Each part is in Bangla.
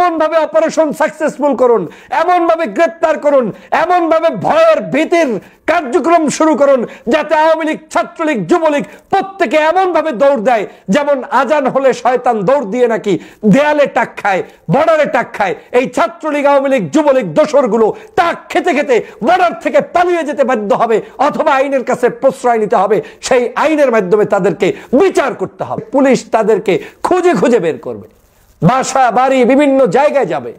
এমন ভাবে অপারেশন সাকসেসফুল করুন, এমন ভাবে গ্রেফতার করুন, এমন ভাবে ভয়ের ভীতির কার্যক্রম শুরু করুন যাতে আওয়ামী লীগ, ছাত্রলীগ, যুবলীগ প্রত্যেকে এমন ভাবে দৌড় দেয় যেমন আজান হলে শয়তান দৌড় দিয়ে নাকি দেয়ালে টাক খায়, বর্ডারে টাক খায়। এই ছাত্রলীগ, আওয়ামী লীগ, যুবলীগ দোসরগুলো টাক খেতে খেতে বর্ডার থেকে পালিয়ে যেতে বাধ্য হবে, অথবা আইনের কাছে প্রশ্রয় নিতে হবে। সেই আইনের মাধ্যমে তাদেরকে বিচার করতে হবে। পুলিশ তাদেরকে খুঁজে খুঁজে বের করবে, বাসা বাড়ি বিভিন্ন জায়গায় যাবে।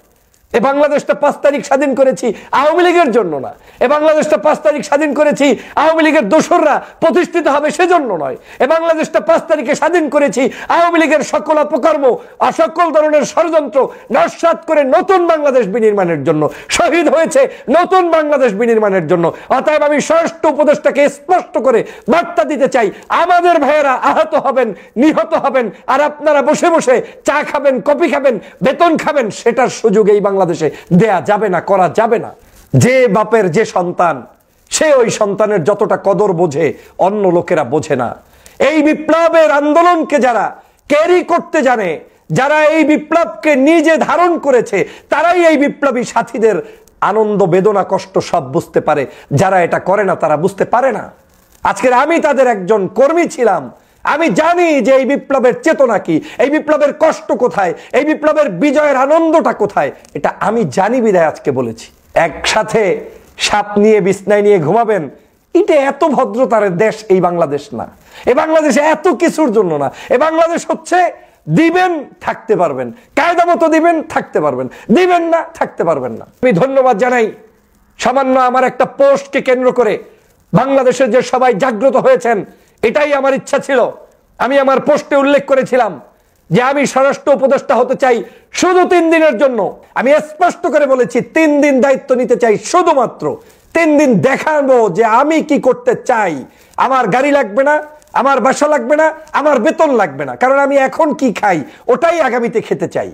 এ বাংলাদেশটা 5 তারিখ স্বাধীন করেছি আওয়ামী লীগের জন্য না, এ বাংলাদেশটা 5 তারিখ স্বাধীন করেছি আওয়ামী লীগের দোসররা প্রতিষ্ঠিত হবে সেজন্য নয়। এ বাংলাদেশটা 5 তারিখে স্বাধীন করেছি আওয়ামী লীগের সকল অপকর্ম, সকল ধরনের ষড়যন্ত্র নস্যাৎ করে নতুন বাংলাদেশ বিনির্মাণের জন্য, শহীদ হয়েছে নতুন বাংলাদেশ বিনির্মাণের জন্য। অতএব আমি স্বরাষ্ট্র উপদেষ্টাকে স্পষ্ট করে বার্তা দিতে চাই, আমাদের ভাইয়েরা আহত হবেন, নিহত হবেন, আর আপনারা বসে বসে চা খাবেন, কফি খাবেন, বেতন খাবেন, সেটার সুযোগ এই বাংলাদেশে দেয়া যাবে না, করা যাবে না। যে বাপের যে সন্তান, সে ওই সন্তানের যতটা কদর বোঝে অন্য লোকেরা বোঝে না। এই বিপ্লবের আন্দোলনকে যারা ক্যারি করতে জানে, যারা এই বিপ্লবকে নিজে ধারণ করেছে, তারাই এই বিপ্লবী সাথীদের আনন্দ, বেদনা, কষ্ট সব বুঝতে পারে। যারা এটা করে না তারা বুঝতে পারে না। আজকের আমি তাদের একজন কর্মী ছিলাম, আমি জানি যে এই বিপ্লবের চেতনা কি, এই বিপ্লবের কষ্ট কোথায়, এই বিপ্লবের বিজয়ের আনন্দটা কোথায়, এটা আমি জানি বিধায় আজকে বলেছি। একসাথে সাপ নিয়ে বিছনায় নিয়ে ঘুমাবেন, এটা এত ভদ্রতার দেশ এই বাংলাদেশ না। এই বাংলাদেশে এত কিছুর জন্য না। এই বাংলাদেশ হচ্ছে দিবেন থাকতে পারবেন, কায়দা মতো দিবেন থাকতে পারবেন, দিবেন না থাকতে পারবেন না। আমি ধন্যবাদ জানাই সামান্য আমার একটা পোস্টকে কেন্দ্র করে বাংলাদেশের যে সবাই জাগ্রত হয়েছেন। এটাই আমার ইচ্ছা ছিল। আমি আমার পোস্টে উল্লেখ করেছিলাম যে আমি স্বরাষ্ট্র উপদেষ্টা হতে চাই শুধু 3 দিনের জন্য। আমি স্পষ্ট করে বলেছি 3 দিন দায়িত্ব নিতে চাই, শুধুমাত্র 3 দিন দেখাবো যে আমি কি করতে চাই। আমার গাড়ি লাগবে না, আমার বাসা লাগবে না, আমার বেতন লাগবে না, কারণ আমি এখন কি খাই ওটাই আগামীতে খেতে চাই।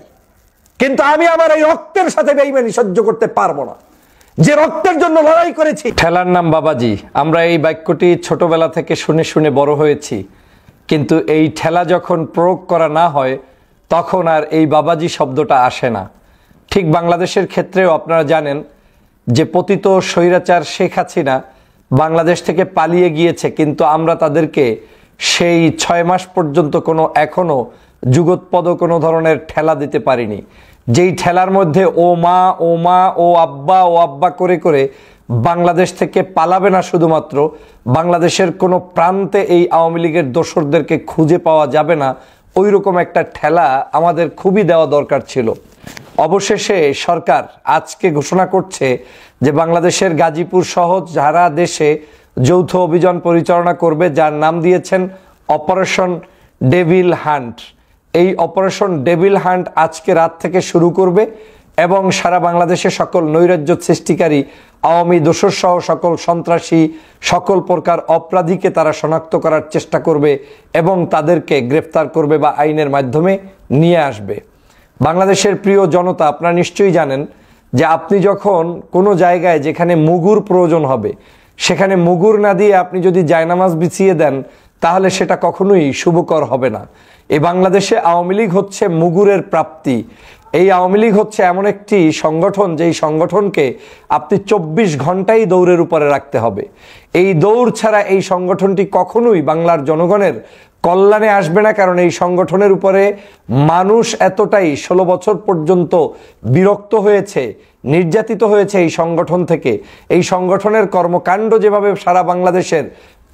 কিন্তু আমি আমার এই রক্তের সাথে বেইমানি সহ্য করতে পারবো না, যে রক্তের জন্য লড়াই করেছি। ঠেলার নাম বাবাজি। আমরা এই বাক্যটি ছোটবেলা থেকে শুনে শুনে বড় হয়েছি, কিন্তু এই ঠেলা যখন প্রয়োগ করা না হয় তখন আর এই বাবাজি শব্দটা আসে না। ঠিক বাংলাদেশের ক্ষেত্রেও আপনারা জানেন যে পতিত স্বৈরাচার শেখ হাসিনা বাংলাদেশ থেকে পালিয়ে গিয়েছে, কিন্তু আমরা তাদেরকে সেই 6 মাস পর্যন্ত এখনো যুগোৎপদ কোনো ধরনের ঠেলা দিতে পারিনি। যেই ঠেলার মধ্যে ও মা, ও মা, ও আব্বা করে করে বাংলাদেশ থেকে পালাবে না, শুধুমাত্র বাংলাদেশের কোনো প্রান্তে এই আওয়ামী লীগের দোসরদেরকে খুঁজে পাওয়া যাবে না, ওই রকম একটা ঠেলা আমাদের খুবই দেওয়া দরকার ছিল। অবশেষে সরকার আজকে ঘোষণা করছে যে বাংলাদেশের গাজীপুর সহ সারা দেশে যৌথ অভিযান পরিচালনা করবে, যার নাম দিয়েছেন অপারেশন ডেভিল হান্ট। এই অপারেশন ডেভিল হান্ট আজকে রাত থেকে শুরু করবে এবং সারা বাংলাদেশে সকল নৈরাজ্য সৃষ্টিকারী আওয়ামী দোসর সহ সকল সন্ত্রাসী, সকল প্রকার অপরাধীকে তারা শনাক্ত করার চেষ্টা করবে এবং তাদেরকে গ্রেফতার করবে বা আইনের মাধ্যমে নিয়ে আসবে। বাংলাদেশের প্রিয় জনতা, আপনারা নিশ্চয়ই জানেন যে আপনি যখন কোনো জায়গায় যেখানে মুগুর প্রয়োজন হবে সেখানে মুগুর না দিয়ে আপনি যদি জায়নামাজ বিছিয়ে দেন তাহলে সেটা কখনোই শুভকর হবে না। এই বাংলাদেশে আওয়ামী লীগ হচ্ছে মুগুরের প্রাপ্তি। এই আওয়ামী লীগ হচ্ছে এমন একটি সংগঠন যেই সংগঠনকে আপনি 24 ঘন্টাই দৌড়ের উপরে রাখতে হবে। এই দৌড় ছাড়া এই সংগঠনটি কখনোই বাংলার জনগণের কল্যাণে আসবে না, কারণ এই সংগঠনের উপরে মানুষ এতটাই 16 বছর পর্যন্ত বিরক্ত হয়েছে, নির্যাতিত হয়েছে এই সংগঠন থেকে। এই সংগঠনের কর্মকাণ্ড যেভাবে সারা বাংলাদেশের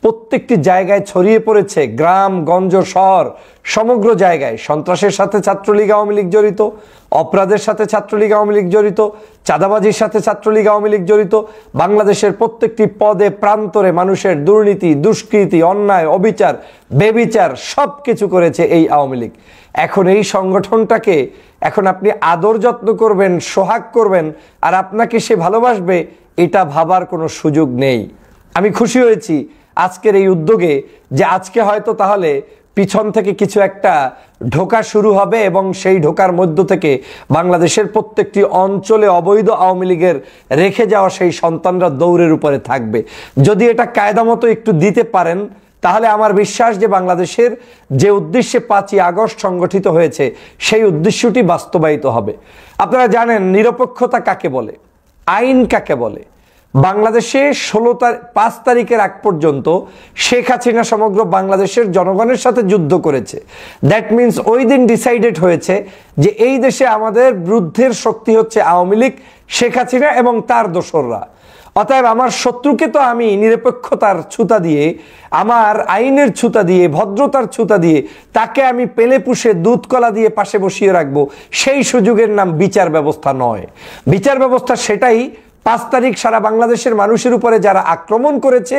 প্রত্যেকটি জায়গায় ছড়িয়ে পড়েছে, গ্রাম গঞ্জ শহর সমগ্র জায়গায় সন্ত্রাসের সাথে ছাত্রলীগ আওয়ামী লীগ জড়িত, অপরাধের সাথে ছাত্রলীগ আওয়ামী লীগ জড়িত, চাঁদাবাজির সাথে ছাত্রলীগ আওয়ামী লীগ জড়িত। বাংলাদেশের প্রত্যেকটি পদে প্রান্তরে মানুষের দুর্নীতি, দুষ্কৃতি, অন্যায়, অবিচার, বেবিচার সব কিছু করেছে এই আওয়ামী লীগ। এখন এই সংগঠনটাকে এখন আপনি আদর যত্ন করবেন, সোহাগ করবেন আর আপনাকে সে ভালোবাসবে, এটা ভাবার কোনো সুযোগ নেই। আমি খুশি হয়েছি আজকের এই উদ্যোগে যে আজকে হয়তো তাহলে পিছন থেকে কিছু একটা ঢোকা শুরু হবে এবং সেই ঢোকার মধ্য থেকে বাংলাদেশের প্রত্যেকটি অঞ্চলে অবৈধ আওয়ামী লীগের রেখে যাওয়া সেই সন্তানরা দৌড়ের উপরে থাকবে। যদি এটা কায়দা মতো একটু দিতে পারেন তাহলে আমার বিশ্বাস যে বাংলাদেশের যে উদ্দেশ্যে 5ই আগস্ট সংগঠিত হয়েছে সেই উদ্দেশ্যটি বাস্তবায়িত হবে। আপনারা জানেন নিরপেক্ষতা কাকে বলে, আইন কাকে বলে। বাংলাদেশে 5 তারিখের আগ পর্যন্ত শেখ হাসিনা সমগ্র বাংলাদেশের জনগণের সাথে যুদ্ধ করেছে। দ্যাট মিনস ওই দিন ডিসাইডেড হয়েছে যে এই দেশে আমাদের বিরুদ্ধের শক্তি হচ্ছে আওয়ামী লীগ, শেখ হাসিনা এবং তার দোসররা। অতএব আমার শত্রুকে তো আমি নিরপেক্ষতার ছুতা দিয়ে, আমার আইনের ছুতা দিয়ে, ভদ্রতার ছুতা দিয়ে তাকে আমি পেলে পুষে দুধ কলা দিয়ে পাশে বসিয়ে রাখবো, সেই সুযোগের নাম বিচার ব্যবস্থা নয়। বিচার ব্যবস্থা সেটাই 5 তারিখ সারা বাংলাদেশের মানুষের উপরে যারা আক্রমণ করেছে,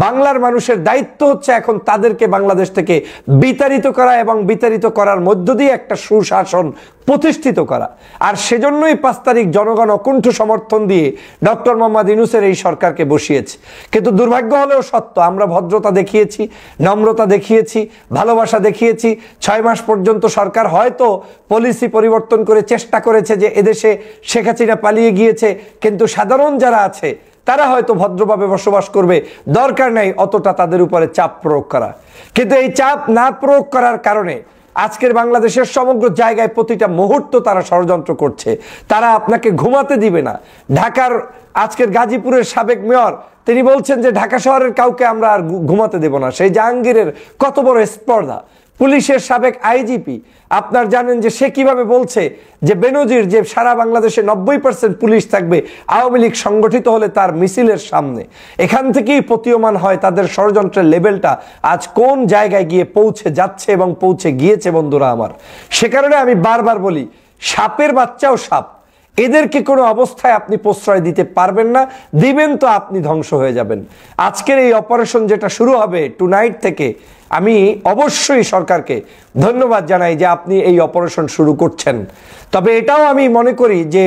বাংলার মানুষের দায়িত্ব হচ্ছে এখন তাদেরকে বাংলাদেশ থেকে বিতাড়িত করা এবং বিতাড়িত করার মধ্য দিয়ে একটা সুশাসন প্রতিষ্ঠিত করা। আর সেজন্যই 5 তারিখ জনগণ অকুণ্ঠ সমর্থন দিয়ে ডক্টর মোহাম্মদ ইউনূসের এই সরকারকে বসিয়েছে। কিন্তু দুর্ভাগ্য হলেও সত্য, আমরা ভদ্রতা দেখিয়েছি, নম্রতা দেখিয়েছি, ভালোবাসা দেখিয়েছি। 6 মাস পর্যন্ত সরকার হয়তো পলিসি পরিবর্তন করে চেষ্টা করেছে যে এদেশে শেখ হাসিনা পালিয়ে গিয়েছে, কিন্তু সাধারণ যারা আছে তারা হয়তো ভদ্রভাবে বসবাস করবে, দরকার নাই অতটা তাদের উপরে চাপ প্রয়োগ করা। কিন্তু এই চাপ না প্রয়োগ করার কারণে আজকের বাংলাদেশের সমগ্র জায়গায় প্রতিটা মুহূর্ত তারা ষড়যন্ত্র করছে। তারা আপনাকে ঘুমাতে দিবে না। ঢাকার আজকের গাজীপুরের সাবেক মেয়র তিনি বলছেন যে ঢাকা শহরের কাউকে আমরা আর ঘুমাতে দেব না। সেই জাহাঙ্গীরের কত বড় স্পর্ধা। পুলিশের সাবেক আইজিপি আপনার জানেন যে সে কিভাবে বলছে যে বেনজির যে সারা বাংলাদেশে 90% পুলিশ থাকবে আওয়ামী লীগ সংগঠিত হলে তার মিছিলের সামনে। এখান থেকেই প্রতীয়মান হয় তাদের ষড়যন্ত্রের লেভেলটা আজ কোন জায়গায় গিয়ে পৌঁছে যাচ্ছে এবং পৌঁছে গিয়েছে বন্ধুরা আমার। সে কারণে আমি বারবার বলি, সাপের বাচ্চাও সাপ, এদেরকে কোনো অবস্থায় আপনি প্রশ্রয় দিতে পারবেন না। দিবেন তো আপনি ধ্বংস হয়ে যাবেন। আজকের এই অপারেশন যেটা শুরু হবে টুনাইট থেকে, আমি অবশ্যই সরকারকে ধন্যবাদ জানাই যে আপনি এই অপারেশন শুরু করছেন। তবে এটাও আমি মনে করি যে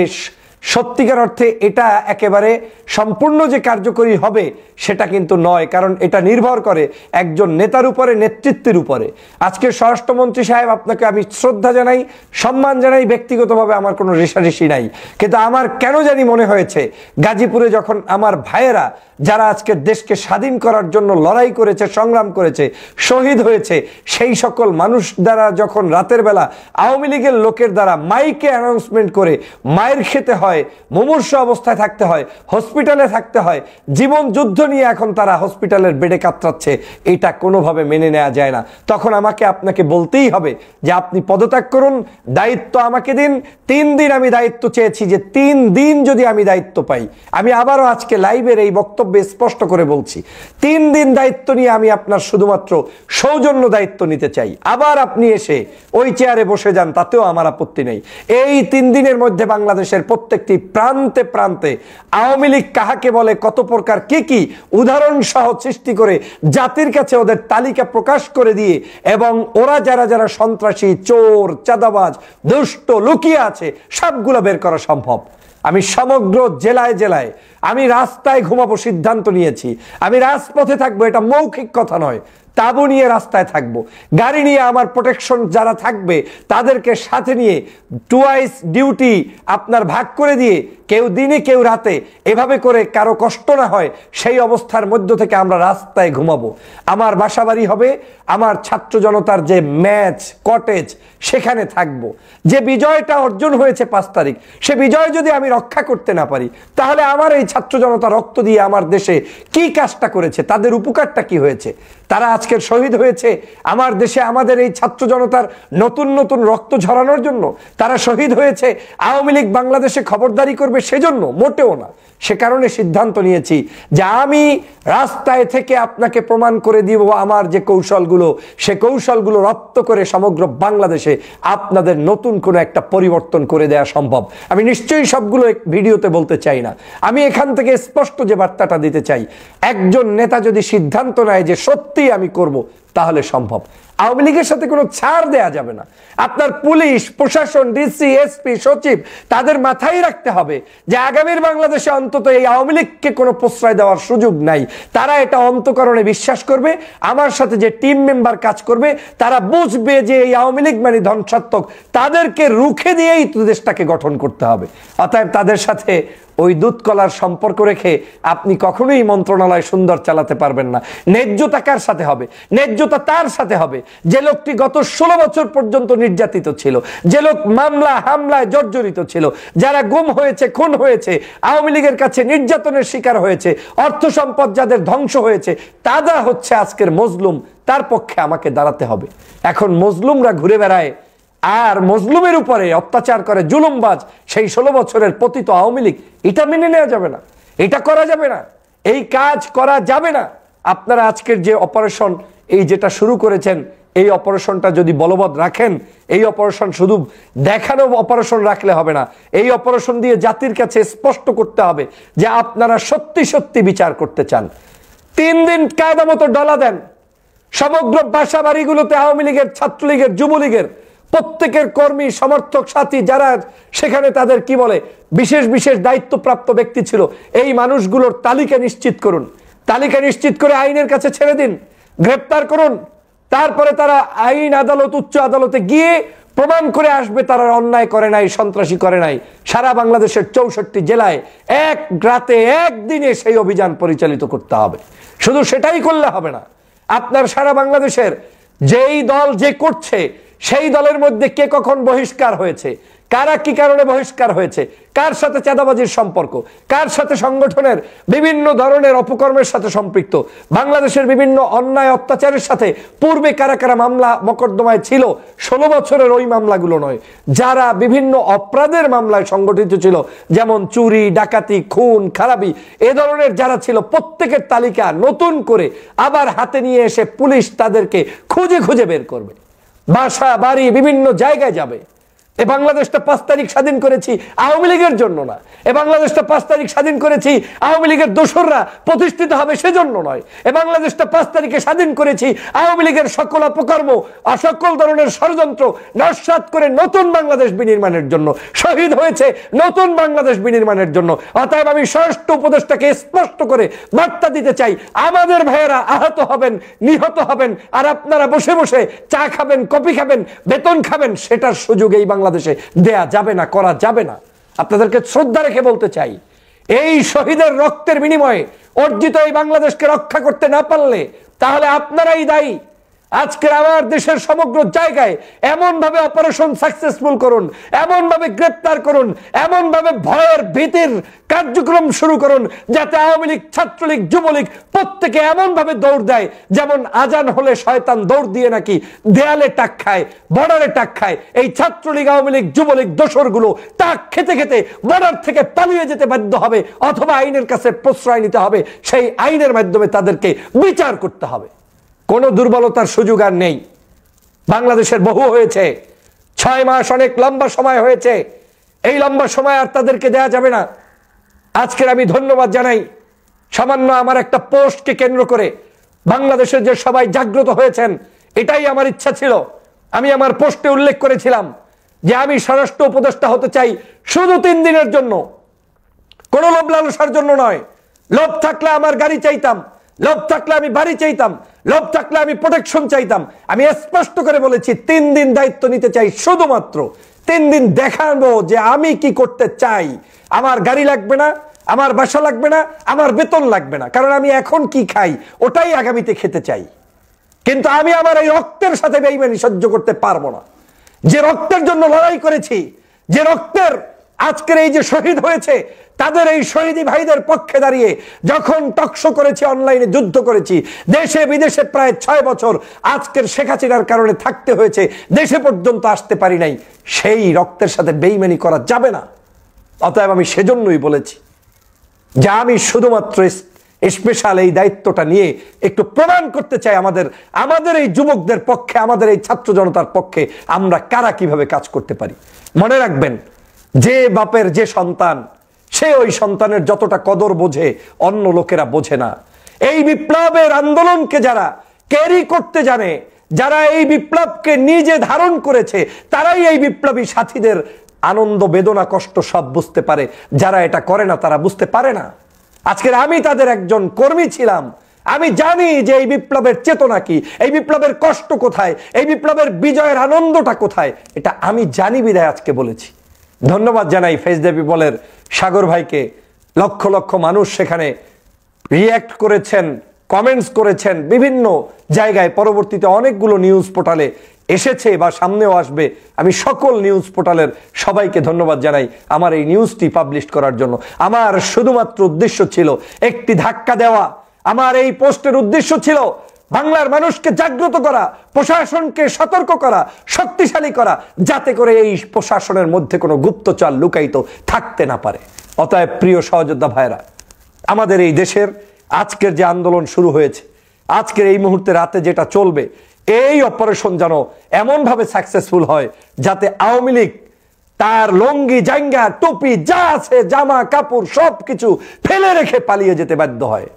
সত্যিকার অর্থে এটা একেবারে সম্পূর্ণ যে কার্যকরী হবে সেটা কিন্তু নয়, কারণ এটা নির্ভর করে একজন নেতার উপরে, নেতৃত্বের উপরে। আজকে স্বরাষ্ট্রমন্ত্রী সাহেব আপনাকে আমি শ্রদ্ধা জানাই, সম্মান জানাই, ব্যক্তিগতভাবে আমার কোনো রেষারেষি নাই। কিন্তু আমার কেন জানি মনে হয়েছে গাজীপুরে যখন আমার ভাইয়েরা যারা আজকে দেশকে স্বাধীন করার জন্য লড়াই করেছে, সংগ্রাম করেছে, শহীদ হয়েছে, সেই সকল মানুষ দ্বারা যখন রাতের বেলা আওয়ামী লীগের লোকের দ্বারা মাইকে অ্যানাউন্সমেন্ট করে মায়ের খেতে হয়, মুমূর্ষ অবস্থায় থাকতে হয়, হসপিটালে থাকতে হয়, জীবন যুদ্ধ নিয়ে এখন তারা হসপিটালের বেডে কাতরাচ্ছে, এটা কোনোভাবে মেনে নেওয়া যায় না। তখন আমাকে আপনাকে বলতেই হবে যে আপনি পদত্যাগ করুন, দায়িত্ব আমাকে দিন। 3 দিন আমি দায়িত্ব চেয়েছি, যে 3 দিন যদি আমি দায়িত্ব পাই, আমি আবারও আজকে লাইভের এই বক্তব্যে স্পষ্ট করে বলছি, 3 দিন দায়িত্ব নিয়ে আমি আপনার শুধুমাত্র সৌজন্য দায়িত্ব নিতে চাই। আবার আপনি এসে ওই চেয়ারে বসে যান, তাতেও আমার আপত্তি নেই। এই 3 দিনের মধ্যে বাংলাদেশের প্রত্যেকটি প্রান্তে প্রান্তে আওয়ামী লীগ কাহাকে বলে, কত প্রকার কি কি উদাহরণ সহ সৃষ্টি করে জাতির কাছে ওদের তালিকা প্রকাশ করে দিয়ে, এবং ওরা যারা যারা সন্ত্রাসী, চোর, চাঁদাবাজ, দুষ্ট লুকিয়ে আছে সবগুলো বের করা সম্ভব। আমি সমগ্র জেলায় জেলায় আমি রাস্তায় ঘুমাবো সিদ্ধান্ত নিয়েছি। আমি রাজপথে থাকবো, এটা মৌখিক কথা নয়। তাবু নিয়ে রাস্তায় থাকবো, গাড়ি নিয়ে আমার প্রোটেকশন যারা থাকবে তাদেরকে সাথে নিয়ে টুয়াইস ডিউটি আপনার ভাগ করে দিয়ে, কেউ দিনে কেউ রাতে, এভাবে করে কারো কষ্ট না হয় সেই অবস্থার মধ্য থেকে আমরা রাস্তায় ঘুমাবো। আমার বাসাবাড়ি হবে আমার ছাত্র জনতার যে ম্যাচ কটেজ, সেখানে থাকবো। যে বিজয়টা অর্জন হয়েছে 5 তারিখ, সে বিজয় যদি আমি রক্ষা করতে না পারি, তাহলে আমার এই ছাত্র জনতা রক্ত দিয়ে আমার দেশে কি কাজটা করেছে, তাদের উপকারটা কি হয়েছে? তারা আজকের শহীদ হয়েছে আমার দেশে আমাদের এই ছাত্র জনতার নতুন নতুন রক্ত ঝরানোর জন্য। তারা শহীদ হয়েছে আওয়ামী লীগ বাংলাদেশে খবরদারি করবে সেজন্য, মোটেও না। সে কারণে সিদ্ধান্ত নিয়েছি যে আমি রাস্তায় থেকে আপনাকে প্রমাণ করে দিব আমার যে কৌশলগুলো, সে কৌশলগুলো রপ্ত করে সমগ্র বাংলাদেশে আপনাদের নতুন কোনো একটা পরিবর্তন করে দেওয়া সম্ভব। আমি নিশ্চয়ই সবগুলো ভিডিওতে বলতে চাই না। আমি এখান থেকে স্পষ্ট যে বার্তাটা দিতে চাই, একজন নেতা যদি সিদ্ধান্ত নেয় যে সত্যিই আমি করব, তাহলে সম্ভব। আওয়ামী লীগের সাথে কোনো ছাড় দেয়া যাবে না। আপনার পুলিশ প্রশাসন, ডিসি, এসপি, সচিব তাদের মাথায় রাখতে হবে যে আগামীর বাংলাদেশে অন্তত এই আওয়ামী লীগকে কোনো প্রশ্রয় দেওয়ার সুযোগ নাই। তারা এটা অন্তঃকরণে বিশ্বাস করবে, আমার সাথে যে টিম মেম্বার কাজ করবে তারা বুঝবে যে এই আওয়ামী লীগ মানে ধ্বংসাত্মক, তাদেরকে রুখে দিয়েই দেশটাকে গঠন করতে হবে। অতএব তাদের সাথে ওই দুধ কলার সম্পর্ক রেখে আপনি কখনোই মন্ত্রণালয় সুন্দর চালাতে পারবেন না। ন্যায্যতা কার সাথে হবে? ন্যায্যতা তার সাথে হবে যে লোকটি গত 16 বছর পর্যন্ত নির্যাতিত ছিল, যে লোক মামলা হামলায় জর্জরিত ছিল, যারা গুম হয়েছে, খুন হয়েছে, আওয়ামী লীগের কাছে নির্যাতনের শিকার হয়েছে, অর্থ সম্পদ যাদের ধ্বংস হয়েছে, তারা হচ্ছে আজকের মজলুম। তার পক্ষে আমাকে দাঁড়াতে হবে। এখন মজলুমরা ঘুরে বেড়ায় আর মজলুমের উপরে অত্যাচার করে জুলুমবাজ সেই 16 বছরের পতিত আওয়ামী লীগ, এটা মেনে নেওয়া যাবে না, এটা করা যাবে না, এই কাজ করা যাবে না। আপনারা আজকের যে অপারেশন এই যেটা শুরু করেছেন, এই অপারেশনটা যদি বলবৎ রাখেন, এই অপারেশন শুধু দেখানো অপারেশন রাখলে হবে না, এই অপারেশন দিয়ে জাতির কাছে স্পষ্ট করতে হবে যে আপনারা সত্যি সত্যি বিচার করতে চান। 3 দিন কায়দা মতো ডলা দেন, সমগ্র বাসা বাড়িগুলোতে আওয়ামী লীগের, ছাত্রলীগের, যুবলীগের প্রত্যেকের কর্মী, সমর্থক, সাথী যারা সেখানে তাদের কি বলে বিশেষ বিশেষ দায়িত্বপ্রাপ্ত ব্যক্তি ছিল, এই মানুষগুলোর তালিকা নিশ্চিত করুন। তালিকা নিশ্চিত করে আইনের কাছে ছেড়ে দিন, গ্রেপ্তার করুন। তারপরে তারা আইন আদালত, উচ্চ আদালতে গিয়ে প্রমাণ করে আসবে তারা অন্যায় করে নাই, সন্ত্রাসী করে নাই। সারা বাংলাদেশের 64 জেলায় এক রাতে একদিনে সেই অভিযান পরিচালিত করতে হবে। শুধু সেটাই করলে হবে না, আপনার সারা বাংলাদেশের যেই দল যে করছে সেই দলের মধ্যে কে কখন বহিষ্কার হয়েছে, কারা কি কারণে বহিষ্কার হয়েছে, কার সাথে চাঁদাবাজির সম্পর্ক, কার সাথে সংগঠনের বিভিন্ন ধরনের অপকর্মের সাথে সম্পৃক্ত, বাংলাদেশের বিভিন্ন অন্যায় অত্যাচারের সাথে পূর্বে কারা কারা মামলা মকদ্দমায় ছিল, 16 বছরের ওই মামলাগুলো নয়, যারা বিভিন্ন অপরাধের মামলায় সংগঠিত ছিল, যেমন চুরি, ডাকাতি, খুন, খারাপি, এ ধরনের যারা ছিল প্রত্যেকের তালিকা নতুন করে আবার হাতে নিয়ে এসে পুলিশ তাদেরকে খুঁজে খুঁজে বের করবে। বাসা বাড়ি বিভিন্ন জায়গায় যাবে। এ বাংলাদেশটা 5 তারিখ স্বাধীন করেছি আওয়ামী লীগের জন্য না, এ বাংলাদেশটা 5 তারিখ স্বাধীন করেছি আওয়ামী লীগের দোসররা প্রতিষ্ঠিত হবে সেজন্য নয়। এ বাংলাদেশটা 5 তারিখে স্বাধীন করেছি আওয়ামী লীগের সকল অপকর্ম, সকল ধরনের ষড়যন্ত্র নস্যাৎ করে নতুন বাংলাদেশ বিনির্মাণের জন্য, শহীদ হয়েছে নতুন বাংলাদেশ বিনির্মাণের জন্য। অতএব আমি স্বরাষ্ট্র উপদেষ্টাকে স্পষ্ট করে বার্তা দিতে চাই, আমাদের ভাইয়েরা আহত হবেন, নিহত হবেন, আর আপনারা বসে বসে চা খাবেন, কফি খাবেন, বেতন খাবেন, সেটার সুযোগ এই বাংলাদেশে দেয়া যাবে না, করা যাবে না। আপনাদেরকে শ্রদ্ধা রেখে বলতে চাই, এই শহীদের রক্তের বিনিময়ে অর্জিত এই বাংলাদেশকে রক্ষা করতে না পারলে তাহলে আপনারাই দায়ী। আজকে আমার দেশের সমগ্র জায়গায় এমন ভাবে অপারেশন সাকসেসফুল করুন, এমন ভাবে গ্রেপ্তার করুন, এমন ভাবে ভয়ের ভীতির কার্যক্রম শুরু করুন যাতে আওয়ামী লীগ, ছাত্রলীগ, যুবলীগ প্রত্যেকে এমন ভাবে দৌড় দেয় যেমন আজান হলে শয়তান দৌড় দিয়ে নাকি দেয়ালে টাক খায়, বর্ডারে টাক খায়। এই ছাত্রলীগ, আওয়ামী লীগ, যুবলীগ দোসরগুলো টাক খেতে খেতে বর্ডার থেকে পালিয়ে যেতে বাধ্য হবে, অথবা আইনের কাছে প্রশ্রয় নিতে হবে, সেই আইনের মাধ্যমে তাদেরকে বিচার করতে হবে। কোনো দুর্বলতার সুযোগ আর নেই। বাংলাদেশের বহু হয়েছে, 6 মাস অনেক লম্বা সময় হয়েছে, এই লম্বা সময় আর তাদেরকে দেয়া যাবে না। আজকের আমি ধন্যবাদ জানাই সামান্য আমার একটা পোস্টকে কেন্দ্র করে বাংলাদেশের যে সবাই জাগ্রত হয়েছেন, এটাই আমার ইচ্ছা ছিল। আমি আমার পোস্টে উল্লেখ করেছিলাম যে আমি স্বরাষ্ট্র উপদেষ্টা হতে চাই শুধু 3 দিনের জন্য, কোনো লোভ লালসার জন্য নয়। লোভ থাকলে আমার গাড়ি চাইতাম, লোভ থাকলে আমি বাড়ি চাইতাম, লোভ থাকলে আমি প্রোটেকশন চাইতাম। আমি স্পষ্ট করে বলেছি 3 দিন দায়িত্ব নিতে চাই, শুধুমাত্র 3 দিন দেখাবো যে আমি কি করতে চাই। আমার গাড়ি লাগবে না, আমার বাসা লাগবে না, আমার বেতন লাগবে না, কারণ আমি এখন কি খাই ওটাই আগামীতে খেতে চাই। কিন্তু আমি আমার এই রক্তের সাথে বেইমানি সহ্য করতে পারবো না। যে রক্তের জন্য লড়াই করেছি, যে রক্তের আজকের এই যে শহীদ হয়েছে, তাদের এই শহীদি ভাইদের পক্ষে দাঁড়িয়ে যখন টকশো করেছি, অনলাইনে যুদ্ধ করেছি, দেশে বিদেশে প্রায় 6 বছর আজকের শেখ হাসিনার কারণে থাকতে হয়েছে, দেশে পর্যন্ত আসতে পারি নাই, সেই রক্তের সাথে বেইমানি করা যাবে না। অতএব আমি সেজন্যই বলেছি যে আমি শুধুমাত্র স্পেশাল এই দায়িত্বটা নিয়ে একটু প্রমাণ করতে চাই আমাদের এই যুবকদের পক্ষে, আমাদের এই ছাত্র জনতার পক্ষে আমরা কারা কিভাবে কাজ করতে পারি। মনে রাখবেন, যে বাপের যে সন্তান, সে ওই সন্তানের যতটা কদর বোঝে অন্য লোকেরা বোঝে না। এই বিপ্লবের আন্দোলনকে যারা ক্যারি করতে জানে, যারা এই বিপ্লবকে নিজে ধারণ করেছে তারাই এই বিপ্লবী সাথীদের আনন্দ বেদনা কষ্ট সব বুঝতে পারে, যারা এটা করে না তারা বুঝতে পারে না। আজকের আমি তাদের একজন কর্মী ছিলাম, আমি জানি যে এই বিপ্লবের চেতনা কি, এই বিপ্লবের কষ্ট কোথায়, এই বিপ্লবের বিজয়ের আনন্দটা কোথায়, এটা আমি জানি বিধায় আজকে বলেছি। ধন্যবাদ জানাই ফেস দ্য পিপলের সাগর ভাইকে। লক্ষ লক্ষ মানুষ সেখানে রিয়্যাক্ট করেছেন, কমেন্টস করেছেন বিভিন্ন জায়গায়, পরবর্তীতে অনেকগুলো নিউজ পোর্টালে এসেছে বা সামনেও আসবে। আমি সকল নিউজ পোর্টালের সবাইকে ধন্যবাদ জানাই আমার এই নিউজটি পাবলিশ করার জন্য। আমার শুধুমাত্র উদ্দেশ্য ছিল একটি ধাক্কা দেওয়া, আমার এই পোস্টের উদ্দেশ্য ছিল বাংলার মানুষকে জাগ্রত করা, প্রশাসনকে সতর্ক করা, শক্তিশালী করা, যাতে করে এই প্রশাসনের মধ্যে কোনো গুপ্তচর লুকায়িত থাকতে না পারে। অতএব প্রিয় সহযোদ্ধা ভাইরা, আমাদের এই দেশের আজকের যে আন্দোলন শুরু হয়েছে, আজকের এই মুহূর্তে রাতে যেটা চলবে, এই অপারেশন যেন এমনভাবে সাকসেসফুল হয় যাতে আওয়ামী লীগ তার লঙ্গি জাঙ্গা টুপি যা আছে জামা কাপড় সবকিছু ফেলে রেখে পালিয়ে যেতে বাধ্য হয়।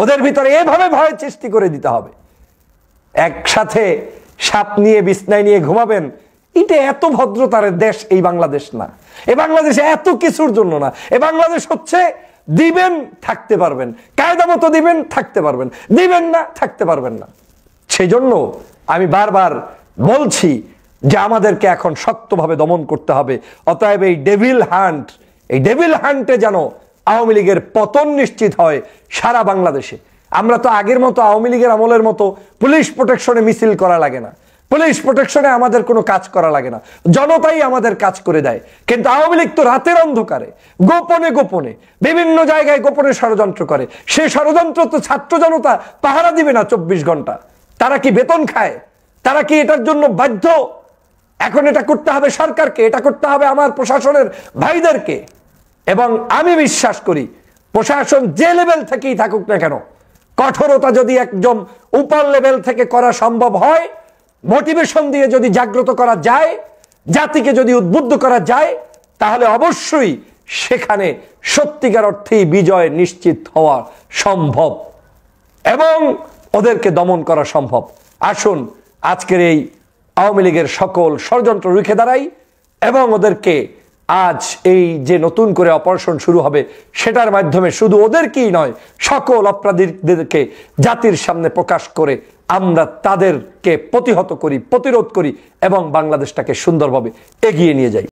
ওদের ভিতরে এভাবে ভয় সৃষ্টি করে দিতে হবে। একসাথে সাপ নিয়ে বিছনায় নিয়ে ঘুমাবেন, এটা এত ভদ্রতার দেশ এই বাংলাদেশ না। এ বাংলাদেশ এত কিছুর জন্য না। এ বাংলাদেশ হচ্ছে দিবেন থাকতে পারবেন, কায়দা মতো দিবেন থাকতে পারবেন, দিবেন না থাকতে পারবেন না। সেই জন্য আমি বারবার বলছি যে আমাদেরকে এখন শক্তভাবে দমন করতে হবে। অতএব এই ডেভিল হান্টে যেন আওয়ামী লীগের পতন নিশ্চিত হয় সারা বাংলাদেশে। আমরা তো আগের মতো আওয়ামী লীগের আমলের মতো পুলিশ প্রোটেকশনে মিছিল করা লাগে না, পুলিশ প্রোটেকশনে আমাদের কোনো কাজ করা লাগে না, জনতাই আমাদের কাজ করে দেয়। কিন্তু আওয়ামী লীগ তো রাতের অন্ধকারে গোপনে গোপনে বিভিন্ন জায়গায় গোপনে ষড়যন্ত্র করে। সেই ষড়যন্ত্র তো ছাত্র জনতা পাহারা দিবে না 24 ঘন্টা। তারা কি বেতন খায়? তারা কি এটার জন্য বাধ্য? এখন এটা করতে হবে সরকারকে, এটা করতে হবে আমার প্রশাসনের ভাইদেরকে। এবং আমি বিশ্বাস করি প্রশাসন যে লেভেল থেকেই থাকুক না কেন, কঠোরতা যদি একদম উপর লেভেল থেকে করা সম্ভব হয়, মোটিভেশন দিয়ে যদি জাগ্রত করা যায়, জাতিকে যদি উদ্বুদ্ধ করা যায়, তাহলে অবশ্যই সেখানে সত্যিকার অর্থেই বিজয় নিশ্চিত হওয়া সম্ভব এবং ওদেরকে দমন করা সম্ভব। আসুন আজকের এই আওয়ামী লীগের সকল ষড়যন্ত্র রুখে দাঁড়াই এবং ওদেরকে আজ এই যে নতুন করে অপারেশন শুরু হবে সেটার মাধ্যমে শুধু ওদেরকেই নয়, সকল অপরাধীদেরকে জাতির সামনে প্রকাশ করে আমরা তাদেরকে প্রতিহত করি, প্রতিরোধ করি এবং বাংলাদেশটাকে সুন্দরভাবে এগিয়ে নিয়ে যাই।